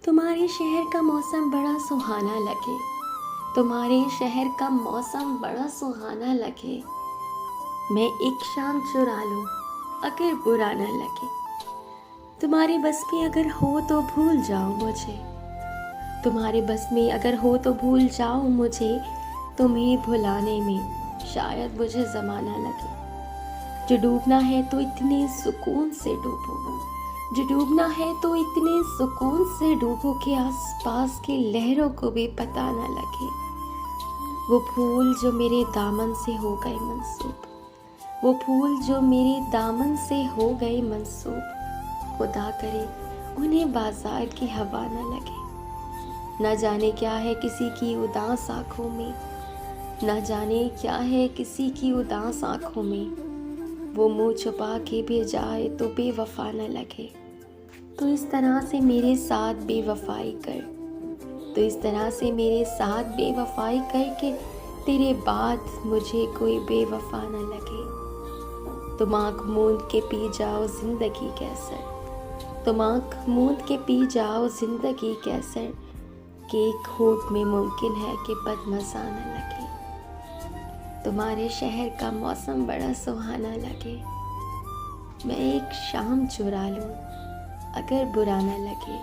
तुम्हारे शहर का मौसम बड़ा सुहाना लगे, तुम्हारे शहर का मौसम बड़ा सुहाना लगे। मैं एक शाम चुरा लूं अगर बुरा न लगे। तुम्हारे बस में अगर हो तो भूल जाओ मुझे, तुम्हारे बस में अगर हो तो भूल जाओ मुझे। तुम्हें भुलाने में शायद मुझे ज़माना लगे। जो डूबना है तो इतने सुकून से डूबो, जो डूबना है तो इतने सुकून से डूबो कि आसपास की लहरों को भी पता न लगे। वो फूल जो मेरे दामन से हो गए मंसूब, वो फूल जो मेरे दामन से हो गए मंसूब, खुदा करे उन्हें बाजार की हवा न लगे। न जाने क्या है किसी की उदास आँखों में, न जाने क्या है किसी की उदास आँखों में। वो मुँह छुपा के भी जाए तो बेवफा न लगे। तो इस तरह से मेरे साथ बेवफाई कर, तो इस तरह से मेरे साथ बेवफाई करके तेरे बाद मुझे कोई बेवफा न लगे। तुम आँख मूंद के पी जाओ जिंदगी कैसर, तुम आँख मूंद के पी जाओ जिंदगी कैसर, कि एक होठ में मुमकिन है कि बदमज़ा न लगे। तुम्हारे शहर का मौसम बड़ा सुहाना लगे। मैं एक शाम चुरा लूं अगर बुरा न लगे।